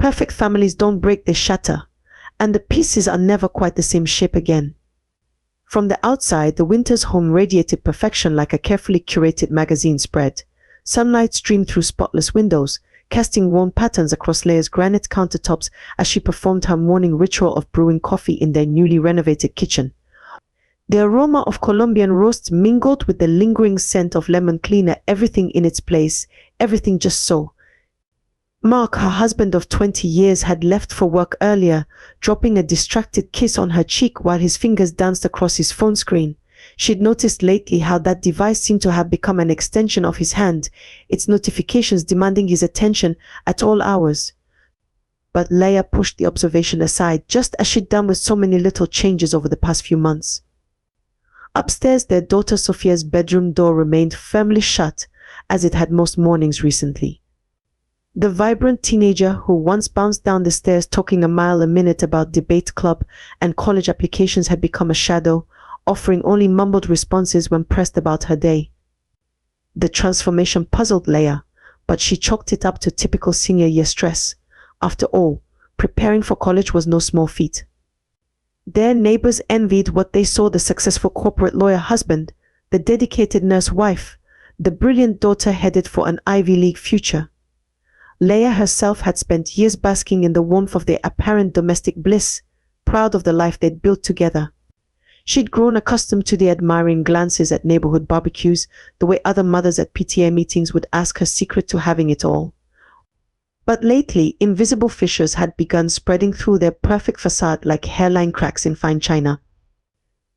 Perfect families don't break, they shatter, and the pieces are never quite the same shape again. From the outside, the Winters home radiated perfection like a carefully curated magazine spread. Sunlight streamed through spotless windows, casting warm patterns across Leia's granite countertops as she performed her morning ritual of brewing coffee in their newly renovated kitchen. The aroma of Colombian roasts mingled with the lingering scent of lemon cleaner, everything in its place, everything just so. Mark, her husband of 20 years, had left for work earlier, dropping a distracted kiss on her cheek while his fingers danced across his phone screen. She'd noticed lately how that device seemed to have become an extension of his hand, its notifications demanding his attention at all hours. But Leia pushed the observation aside, just as she'd done with so many little changes over the past few months. Upstairs, their daughter Sophia's bedroom door remained firmly shut, as it had most mornings recently. The vibrant teenager who once bounced down the stairs talking a mile a minute about debate club and college applications had become a shadow, offering only mumbled responses when pressed about her day. The transformation puzzled Leia, but she chalked it up to typical senior year stress. After all, preparing for college was no small feat. Their neighbors envied what they saw: the successful corporate lawyer husband, the dedicated nurse wife, the brilliant daughter headed for an Ivy League future. Leia herself had spent years basking in the warmth of their apparent domestic bliss, proud of the life they'd built together. She'd grown accustomed to the admiring glances at neighborhood barbecues, the way other mothers at PTA meetings would ask her secret to having it all. But lately, invisible fissures had begun spreading through their perfect facade like hairline cracks in fine china.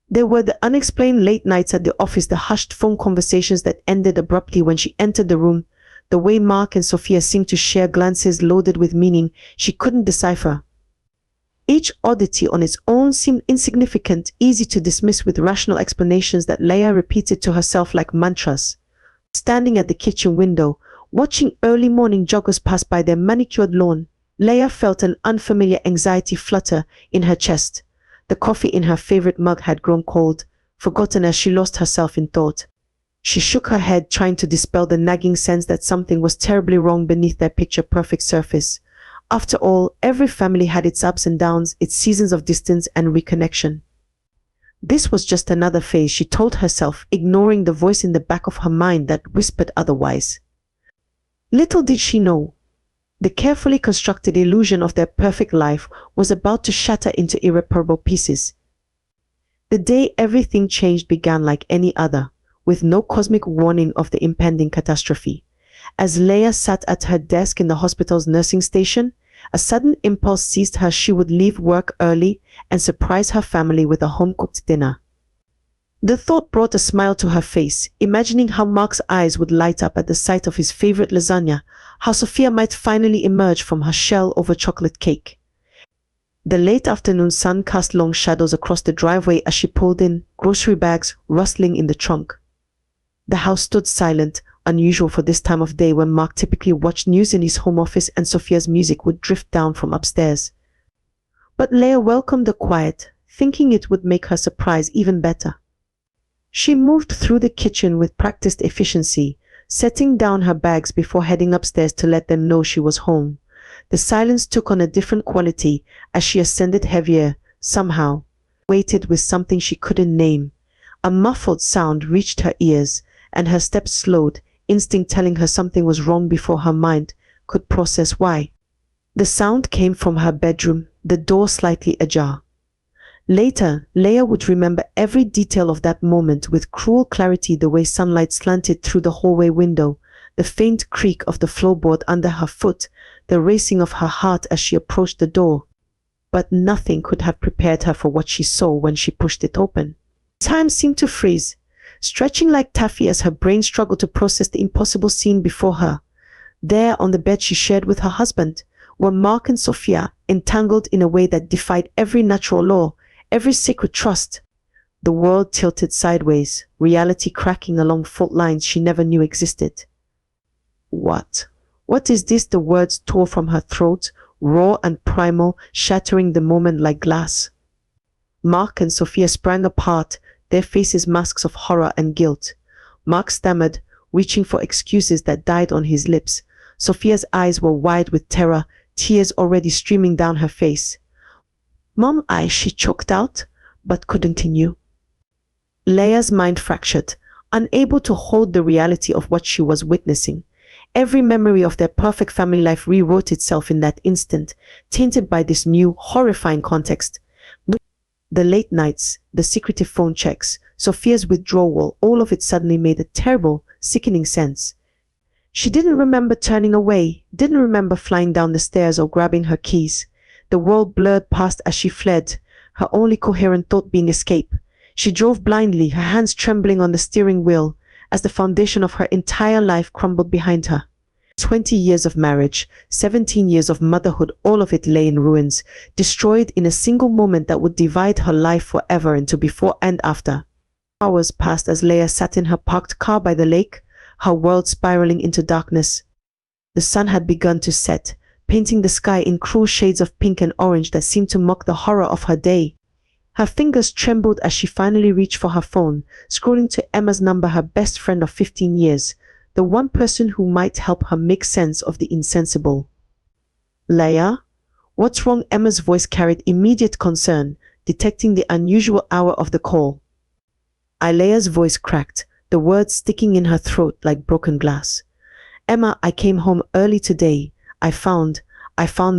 There were the unexplained late nights at the office, the hushed phone conversations that ended abruptly when she entered the room, the way Mark and Sophia seemed to share glances loaded with meaning she couldn't decipher. Each oddity on its own seemed insignificant, easy to dismiss with rational explanations that Leia repeated to herself like mantras. Standing at the kitchen window, watching early morning joggers pass by their manicured lawn, Leia felt an unfamiliar anxiety flutter in her chest. The coffee in her favorite mug had grown cold, forgotten as she lost herself in thought. She shook her head, trying to dispel the nagging sense that something was terribly wrong beneath their picture-perfect surface. After all, every family had its ups and downs, its seasons of distance and reconnection. This was just another phase, she told herself, ignoring the voice in the back of her mind that whispered otherwise. Little did she know, the carefully constructed illusion of their perfect life was about to shatter into irreparable pieces. The day everything changed began like any other, with no cosmic warning of the impending catastrophe. As Leia sat at her desk in the hospital's nursing station, a sudden impulse seized her. She would leave work early and surprise her family with a home-cooked dinner. The thought brought a smile to her face, imagining how Mark's eyes would light up at the sight of his favorite lasagna, how Sophia might finally emerge from her shell over chocolate cake. The late afternoon sun cast long shadows across the driveway as she pulled in, grocery bags rustling in the trunk. The house stood silent, unusual for this time of day when Mark typically watched news in his home office and Sophia's music would drift down from upstairs. But Leia welcomed the quiet, thinking it would make her surprise even better. She moved through the kitchen with practiced efficiency, setting down her bags before heading upstairs to let them know she was home. The silence took on a different quality as she ascended, heavier, somehow, weighted with something she couldn't name. A muffled sound reached her ears, and her steps slowed, instinct telling her something was wrong before her mind could process why. The sound came from her bedroom, the door slightly ajar. Later, Leia would remember every detail of that moment with cruel clarity: the way sunlight slanted through the hallway window, the faint creak of the floorboard under her foot, the racing of her heart as she approached the door. But nothing could have prepared her for what she saw when she pushed it open. Time seemed to freeze, stretching like taffy as her brain struggled to process the impossible scene before her. There on the bed she shared with her husband were Mark and Sophia, entangled in a way that defied every natural law, every sacred trust. The world tilted sideways, reality cracking along fault lines she never knew existed. What is this? The words tore from her throat, raw and primal, shattering the moment like glass. Mark and Sophia sprang apart, their faces masks of horror and guilt. Mark stammered, reaching for excuses that died on his lips. Sophia's eyes were wide with terror, tears already streaming down her face. "Mom, she choked out, but couldn't continue." Leia's mind fractured, unable to hold the reality of what she was witnessing. Every memory of their perfect family life rewrote itself in that instant, tainted by this new, horrifying context. The late nights, the secretive phone checks, Sophia's withdrawal, all of it suddenly made a terrible, sickening sense. She didn't remember turning away, didn't remember flying down the stairs or grabbing her keys. The world blurred past as she fled, her only coherent thought being escape. She drove blindly, her hands trembling on the steering wheel, as the foundation of her entire life crumbled behind her. 20 years of marriage, 17 years of motherhood, all of it lay in ruins, destroyed in a single moment that would divide her life forever into before and after. Hours passed as Leia sat in her parked car by the lake, her world spiraling into darkness. The sun had begun to set, painting the sky in cruel shades of pink and orange that seemed to mock the horror of her day. Her fingers trembled as she finally reached for her phone, scrolling to Emma's number, her best friend of 15 years, the one person who might help her make sense of the insensible. "Leia? What's wrong?" Emma's voice carried immediate concern, detecting the unusual hour of the call. Leia's voice cracked, the words sticking in her throat like broken glass. "Emma, I came home early today. I found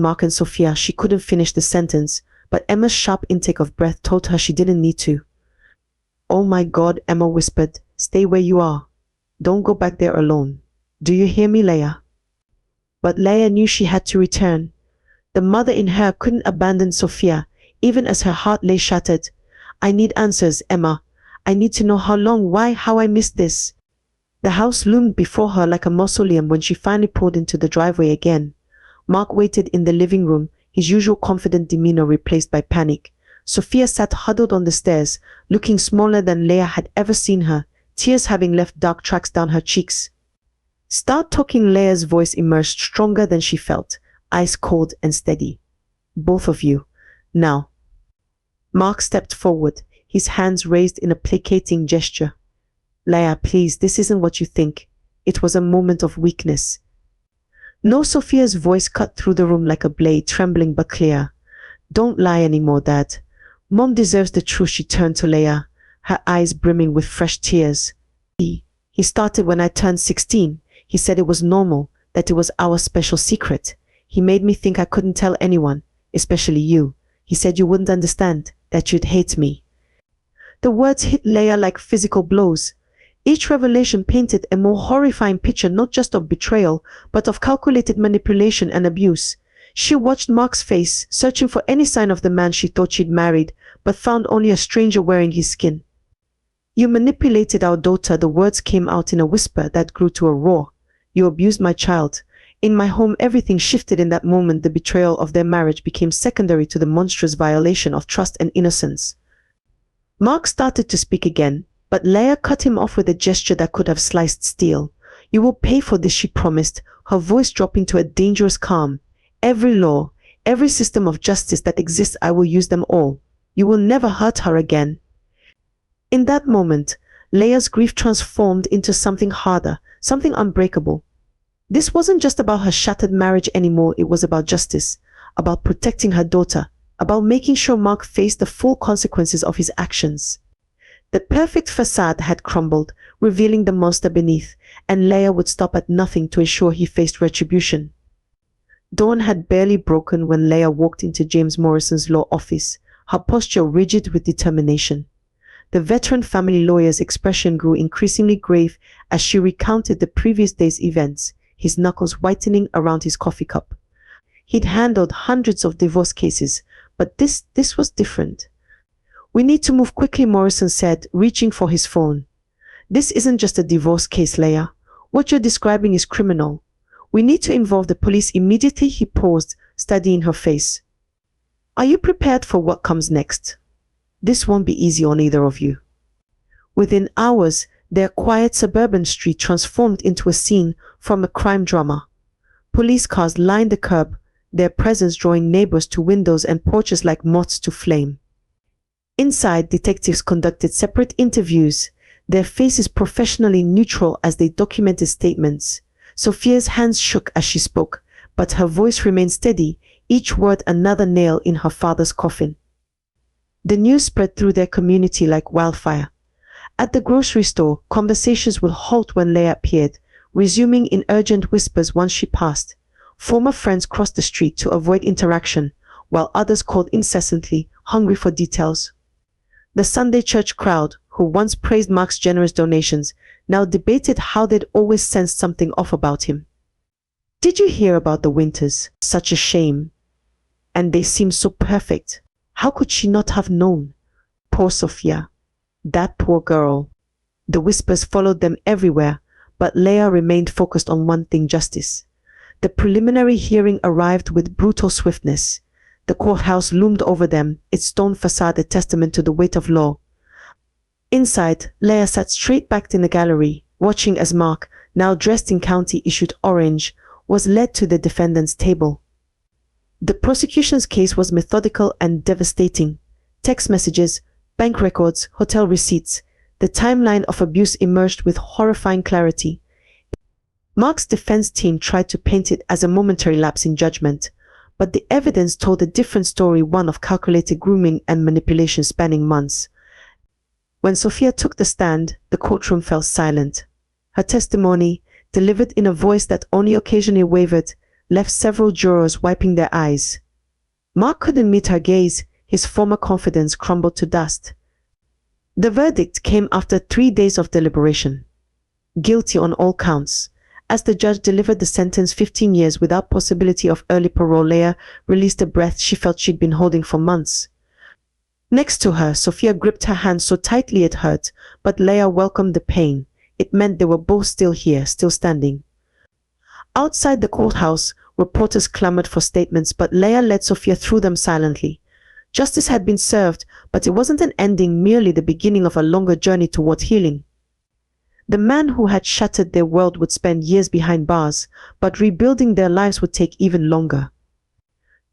Mark and Sophia." She couldn't finish the sentence, but Emma's sharp intake of breath told her she didn't need to. "Oh my God," Emma whispered. "Stay where you are. Don't go back there alone. Do you hear me, Leia?" But Leia knew she had to return. The mother in her couldn't abandon Sophia, even as her heart lay shattered. "I need answers, Emma. I need to know how long, why, how I missed this." The house loomed before her like a mausoleum when she finally pulled into the driveway again. Mark waited in the living room, his usual confident demeanor replaced by panic. Sophia sat huddled on the stairs, looking smaller than Leia had ever seen her, tears having left dark tracks down her cheeks. "Start talking." Leia's voice emerged stronger than she felt, ice cold and steady. "Both of you. Now." Mark stepped forward, his hands raised in a placating gesture. "Leia, please, this isn't what you think. It was a moment of weakness." "No." Sophia's voice cut through the room like a blade, trembling but clear. "Don't lie anymore, Dad. Mom deserves the truth." She turned to Leia, her eyes brimming with fresh tears. He started when I turned 16. He said it was normal, that it was our special secret. He made me think I couldn't tell anyone, especially you. He said you wouldn't understand, that you'd hate me." The words hit Leia like physical blows. Each revelation painted a more horrifying picture, not just of betrayal, but of calculated manipulation and abuse. She watched Mark's face, searching for any sign of the man she thought she'd married, but found only a stranger wearing his skin. "You manipulated our daughter." The words came out in a whisper that grew to a roar. "You abused my child. In my home, everything shifted in that moment. The betrayal of their marriage became secondary to the monstrous violation of trust and innocence." Mark started to speak again, but Leia cut him off with a gesture that could have sliced steel. "You will pay for this," she promised, her voice dropping to a dangerous calm. "Every law, every system of justice that exists, I will use them all. You will never hurt her again." In that moment, Leia's grief transformed into something harder, something unbreakable. This wasn't just about her shattered marriage anymore. It was about justice, about protecting her daughter, about making sure Mark faced the full consequences of his actions. The perfect facade had crumbled, revealing the monster beneath, and Leia would stop at nothing to ensure he faced retribution. Dawn had barely broken when Leia walked into James Morrison's law office, her posture rigid with determination. The veteran family lawyer's expression grew increasingly grave as she recounted the previous day's events, his knuckles whitening around his coffee cup. He'd handled hundreds of divorce cases, but this was different. "We need to move quickly," Morrison said, reaching for his phone. "This isn't just a divorce case, Leia. What you're describing is criminal. We need to involve the police immediately." He paused, studying her face. "Are you prepared for what comes next? This won't be easy on either of you." Within hours, their quiet suburban street transformed into a scene from a crime drama. Police cars lined the curb, their presence drawing neighbors to windows and porches like moths to flame. Inside, detectives conducted separate interviews, their faces professionally neutral as they documented statements. Sophia's hands shook as she spoke, but her voice remained steady, each word another nail in her father's coffin. The news spread through their community like wildfire. At the grocery store, conversations would halt when Leah appeared, resuming in urgent whispers once she passed. Former friends crossed the street to avoid interaction, while others called incessantly, hungry for details. The Sunday church crowd, who once praised Mark's generous donations, now debated how they'd always sensed something off about him. "Did you hear about the Winters? Such a shame. And they seemed so perfect. How could she not have known? Poor Sophia. That poor girl." The whispers followed them everywhere, but Leah remained focused on one thing: justice. The preliminary hearing arrived with brutal swiftness. The courthouse loomed over them, its stone facade a testament to the weight of law. Inside, Leah sat straight back in the gallery, watching as Mark, now dressed in county-issued orange, was led to the defendant's table. The prosecution's case was methodical and devastating. Text messages, bank records, hotel receipts, the timeline of abuse emerged with horrifying clarity. Mark's defense team tried to paint it as a momentary lapse in judgment, but the evidence told a different story, one of calculated grooming and manipulation spanning months. When Sophia took the stand, the courtroom fell silent. Her testimony, delivered in a voice that only occasionally wavered, left several jurors wiping their eyes. Mark couldn't meet her gaze, his former confidence crumbled to dust. The verdict came after 3 days of deliberation. Guilty on all counts. As the judge delivered the sentence, 15 years without possibility of early parole, Leah released a breath she felt she'd been holding for months. Next to her, Sophia gripped her hand so tightly it hurt, but Leah welcomed the pain. It meant they were both still here, still standing. Outside the courthouse, reporters clamored for statements, but Leah led Sophia through them silently. Justice had been served, but it wasn't an ending, merely the beginning of a longer journey toward healing. The man who had shattered their world would spend years behind bars, but rebuilding their lives would take even longer.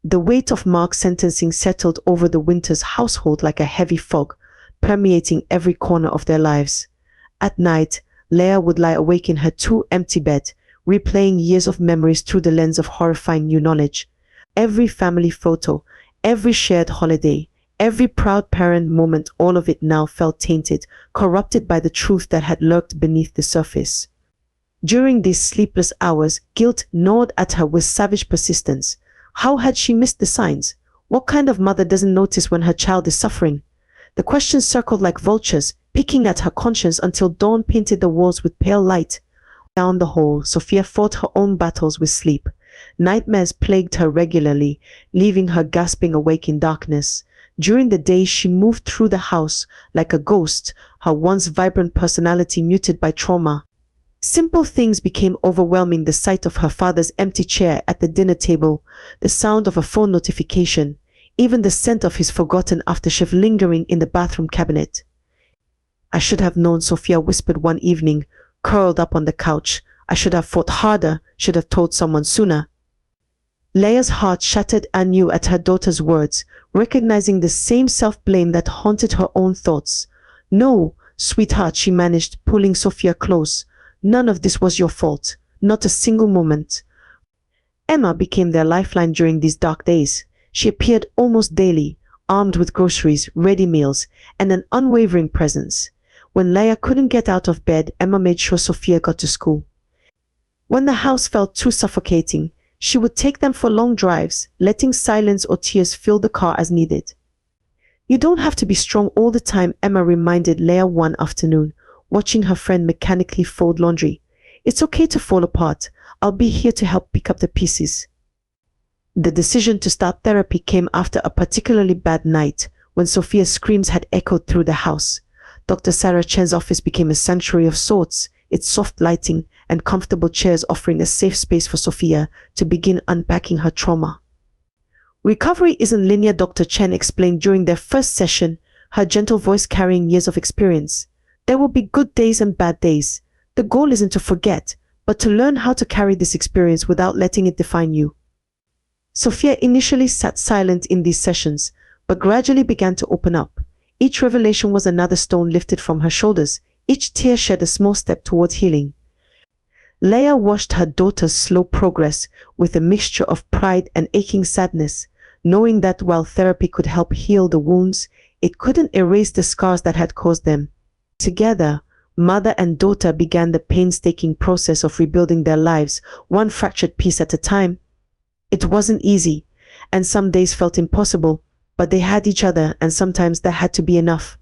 The weight of Mark's sentencing settled over the Winters household like a heavy fog, permeating every corner of their lives. At night, Leah would lie awake in her too-empty bed, replaying years of memories through the lens of horrifying new knowledge. Every family photo, every shared holiday, every proud parent moment, all of it now felt tainted, corrupted by the truth that had lurked beneath the surface. During these sleepless hours, guilt gnawed at her with savage persistence. How had she missed the signs? What kind of mother doesn't notice when her child is suffering? The questions circled like vultures, picking at her conscience until dawn painted the walls with pale light. Down the hall, Sophia fought her own battles with sleep. Nightmares plagued her regularly, leaving her gasping awake in darkness. During the day, she moved through the house like a ghost, her once vibrant personality muted by trauma. Simple things became overwhelming: the sight of her father's empty chair at the dinner table, the sound of a phone notification, even the scent of his forgotten aftershave lingering in the bathroom cabinet. "I should have known," Sophia whispered one evening, curled up on the couch. "I should have fought harder, should have told someone sooner." Leah's heart shattered anew at her daughter's words, recognizing the same self-blame that haunted her own thoughts. "No, sweetheart," she managed, pulling Sophia close. "None of this was your fault. Not a single moment." Emma became their lifeline during these dark days. She appeared almost daily, armed with groceries, ready meals, and an unwavering presence. When Leah couldn't get out of bed, Emma made sure Sophia got to school. When the house felt too suffocating, she would take them for long drives, letting silence or tears fill the car as needed. "You don't have to be strong all the time," Emma reminded Leah one afternoon, watching her friend mechanically fold laundry. "It's okay to fall apart. I'll be here to help pick up the pieces." The decision to start therapy came after a particularly bad night, when Sophia's screams had echoed through the house. Dr. Sarah Chen's office became a sanctuary of sorts, its soft lighting and comfortable chairs offering a safe space for Sophia to begin unpacking her trauma. "Recovery isn't linear," Dr. Chen explained during their first session, her gentle voice carrying years of experience. "There will be good days and bad days. The goal isn't to forget, but to learn how to carry this experience without letting it define you." Sophia initially sat silent in these sessions, but gradually began to open up. Each revelation was another stone lifted from her shoulders, each tear shed a small step towards healing. Leah watched her daughter's slow progress with a mixture of pride and aching sadness, knowing that while therapy could help heal the wounds, it couldn't erase the scars that had caused them. Together, mother and daughter began the painstaking process of rebuilding their lives, one fractured piece at a time. It wasn't easy, and some days felt impossible, but they had each other, and sometimes that had to be enough.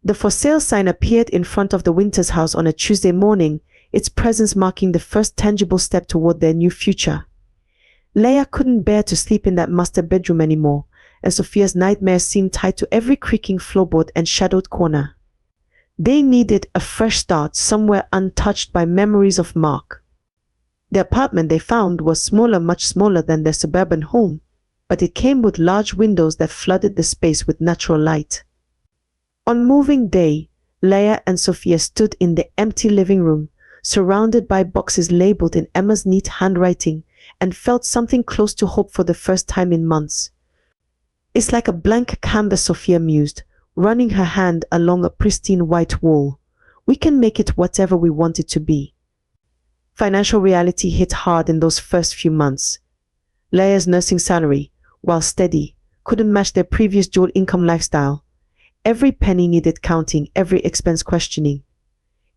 The for sale sign appeared in front of the Winters' house on a Tuesday morning, its presence marking the first tangible step toward their new future. Leah couldn't bear to sleep in that master bedroom anymore, and Sophia's nightmares seemed tied to every creaking floorboard and shadowed corner. They needed a fresh start somewhere untouched by memories of Mark. The apartment they found was smaller, much smaller than their suburban home, but it came with large windows that flooded the space with natural light. On moving day, Leah and Sophia stood in the empty living room, surrounded by boxes labeled in Emma's neat handwriting, and felt something close to hope for the first time in months. "It's like a blank canvas," Sophia mused, running her hand along a pristine white wall. "We can make it whatever we want it to be." Financial reality hit hard in those first few months. Leah's nursing salary, while steady, couldn't match their previous dual-income lifestyle. Every penny needed counting, every expense questioning.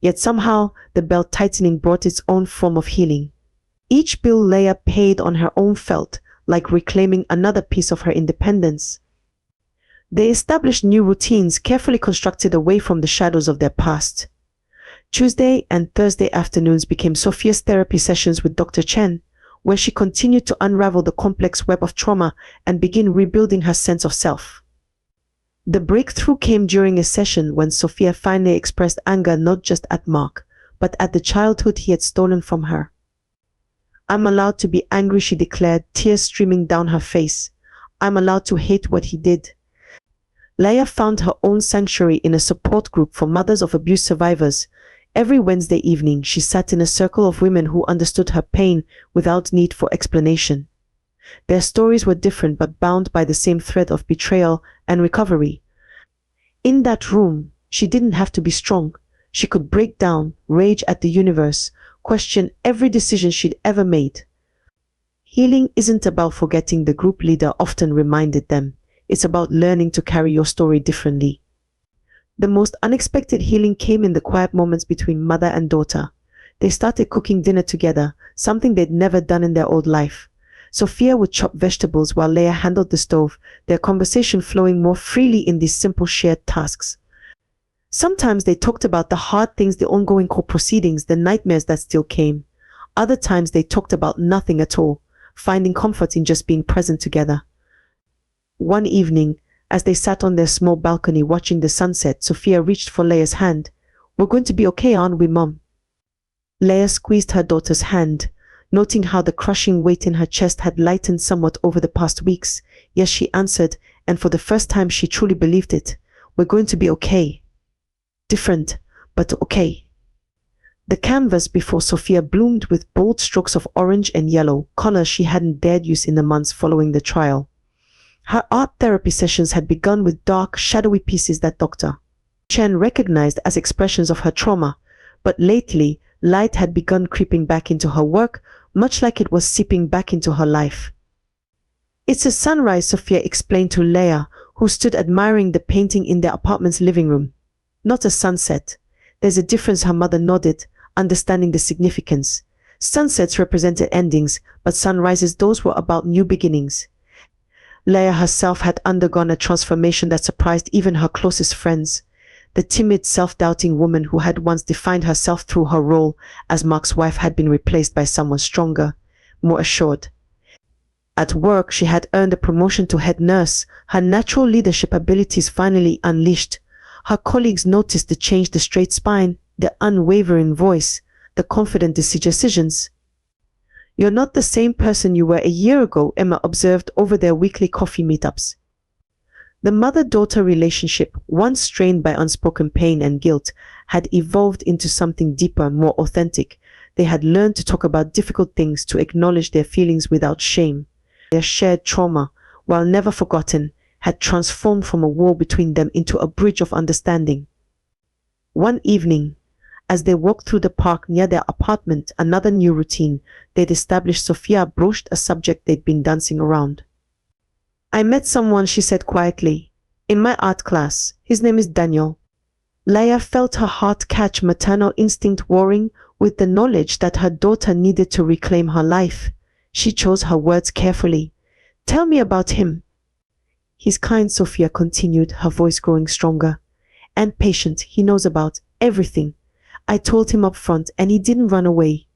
Yet somehow, the belt-tightening brought its own form of healing. Each bill Leah paid on her own felt like reclaiming another piece of her independence. They established new routines carefully constructed away from the shadows of their past. Tuesday and Thursday afternoons became Sophia's therapy sessions with Dr. Chen, where she continued to unravel the complex web of trauma and begin rebuilding her sense of self. The breakthrough came during a session when Sophia finally expressed anger not just at Mark, but at the childhood he had stolen from her. "I'm allowed to be angry," she declared, tears streaming down her face. "I'm allowed to hate what he did." Leah found her own sanctuary in a support group for mothers of abuse survivors. Every Wednesday evening, she sat in a circle of women who understood her pain without need for explanation. Their stories were different but bound by the same thread of betrayal and recovery. In that room, she didn't have to be strong. She could break down, rage at the universe, question every decision she'd ever made. Healing isn't about forgetting, the group leader often reminded them. It's about learning to carry your story differently. The most unexpected healing came in the quiet moments between mother and daughter. They started cooking dinner together, something they'd never done in their old life. Sophia would chop vegetables while Leah handled the stove, their conversation flowing more freely in these simple shared tasks. Sometimes they talked about the hard things, the ongoing court proceedings, the nightmares that still came. Other times they talked about nothing at all, finding comfort in just being present together. One evening, as they sat on their small balcony watching the sunset, Sophia reached for Leah's hand. "We're going to be okay, aren't we, Mom?" Leah squeezed her daughter's hand, noting how the crushing weight in her chest had lightened somewhat over the past weeks. "Yes," she answered, and for the first time she truly believed it. "We're going to be okay. Different, but okay." The canvas before Sophia bloomed with bold strokes of orange and yellow, colors she hadn't dared use in the months following the trial. Her art therapy sessions had begun with dark, shadowy pieces that Dr. Chen recognized as expressions of her trauma, but lately, light had begun creeping back into her work, much like it was seeping back into her life. "It's a sunrise," Sophia explained to Leah, who stood admiring the painting in their apartment's living room. "Not a sunset. There's a difference," her mother nodded, understanding the significance. Sunsets represented endings, but sunrises, those were about new beginnings. Leah herself had undergone a transformation that surprised even her closest friends. The timid, self-doubting woman who had once defined herself through her role as Mark's wife had been replaced by someone stronger, more assured. At work, she had earned a promotion to head nurse, her natural leadership abilities finally unleashed. Her colleagues noticed the change, the straight spine, the unwavering voice, the confident decisions. "You're not the same person you were a year ago," Emma observed over their weekly coffee meetups. The mother-daughter relationship, once strained by unspoken pain and guilt, had evolved into something deeper, more authentic. They had learned to talk about difficult things, to acknowledge their feelings without shame. Their shared trauma, while never forgotten, had transformed from a wall between them into a bridge of understanding. One evening, As they walked through the park near their apartment, another new routine they'd established, Sophia broached a subject they'd been dancing around. "I met someone," she said quietly, "in my art class. His name is Daniel." Leia felt her heart catch, maternal instinct warring with the knowledge that her daughter needed to reclaim her life. She chose her words carefully. "Tell me about him." "He's kind," Sophia continued, her voice growing stronger, "and patient. He knows about everything. I told him up front, and he didn't run away."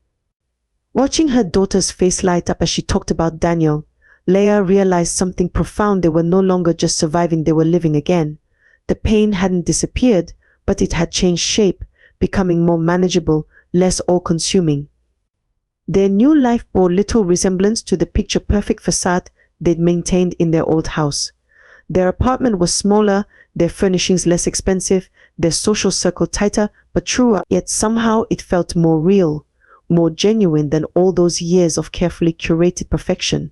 Watching her daughter's face light up as she talked about Daniel, Leia realized something profound. They were no longer just surviving, they were living again. The pain hadn't disappeared, but it had changed shape, becoming more manageable, less all-consuming. Their new life bore little resemblance to the picture-perfect facade they'd maintained in their old house. Their apartment was smaller, their furnishings less expensive, their social circle tighter but truer, yet somehow it felt more real, more genuine than all those years of carefully curated perfection.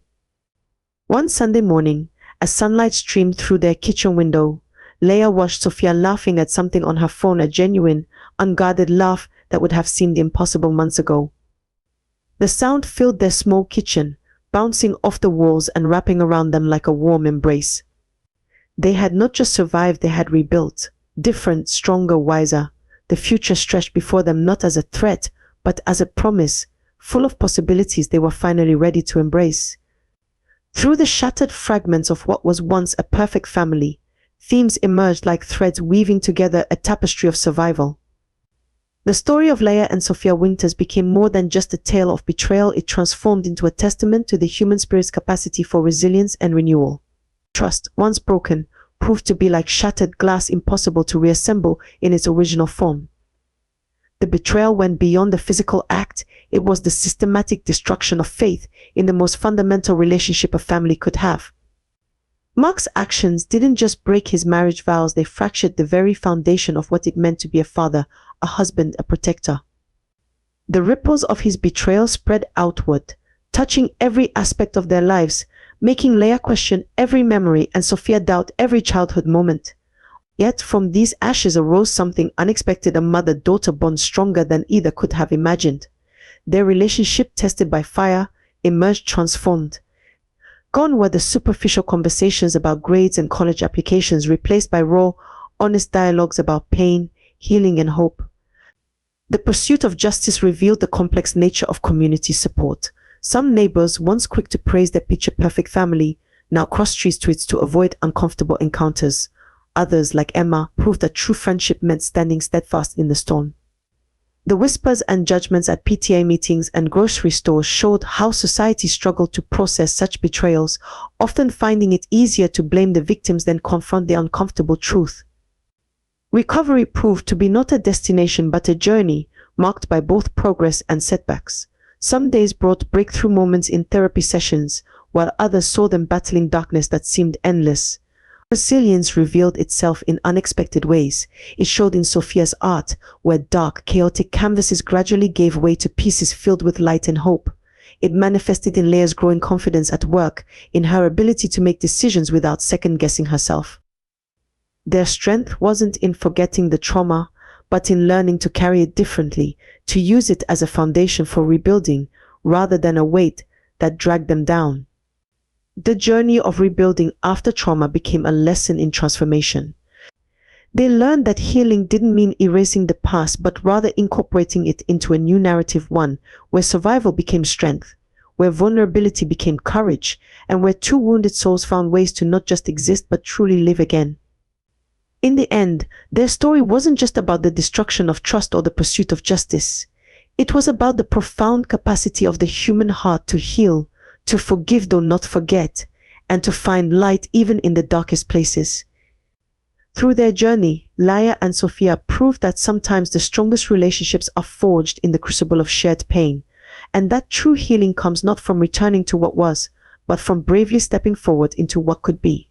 One Sunday morning, as sunlight streamed through their kitchen window, Leia watched Sophia laughing at something on her phone, a genuine, unguarded laugh that would have seemed impossible months ago. The sound filled their small kitchen, bouncing off the walls and wrapping around them like a warm embrace. They had not just survived, they had rebuilt, different, stronger, wiser. The future stretched before them not as a threat, but as a promise, full of possibilities they were finally ready to embrace. Through the shattered fragments of what was once a perfect family, themes emerged like threads weaving together a tapestry of survival. The story of Leia and Sophia Winters became more than just a tale of betrayal. It transformed into a testament to the human spirit's capacity for resilience and renewal. Trust, once broken, proved to be like shattered glass, impossible to reassemble in its original form. The betrayal went beyond the physical act. It was the systematic destruction of faith in the most fundamental relationship a family could have. Mark's actions didn't just break his marriage vows, they fractured the very foundation of what it meant to be a father, a husband, a protector. The ripples of his betrayal spread outward, touching every aspect of their lives, making Leia question every memory and Sophia doubt every childhood moment. Yet from these ashes arose something unexpected, a mother-daughter bond stronger than either could have imagined. Their relationship, tested by fire, emerged transformed. Gone were the superficial conversations about grades and college applications, replaced by raw, honest dialogues about pain, healing, and hope. The pursuit of justice revealed the complex nature of community support. Some neighbors, once quick to praise their picture-perfect family, now crossed streets to avoid uncomfortable encounters. Others, like Emma, proved that true friendship meant standing steadfast in the storm. The whispers and judgments at PTA meetings and grocery stores showed how society struggled to process such betrayals, often finding it easier to blame the victims than confront the uncomfortable truth. Recovery proved to be not a destination but a journey, marked by both progress and setbacks. Some days brought breakthrough moments in therapy sessions, while others saw them battling darkness that seemed endless. Resilience revealed itself in unexpected ways. It showed in Sophia's art, where dark, chaotic canvases gradually gave way to pieces filled with light and hope. It manifested in Leia's growing confidence at work, in her ability to make decisions without second-guessing herself. Their strength wasn't in forgetting the trauma, but in learning to carry it differently, to use it as a foundation for rebuilding, rather than a weight that dragged them down. The journey of rebuilding after trauma became a lesson in transformation. They learned that healing didn't mean erasing the past, but rather incorporating it into a new narrative, one where survival became strength, where vulnerability became courage, and where two wounded souls found ways to not just exist but truly live again. In the end, their story wasn't just about the destruction of trust or the pursuit of justice. It was about the profound capacity of the human heart to heal, to forgive though not forget, and to find light even in the darkest places. Through their journey, Leia and Sophia proved that sometimes the strongest relationships are forged in the crucible of shared pain, and that true healing comes not from returning to what was, but from bravely stepping forward into what could be.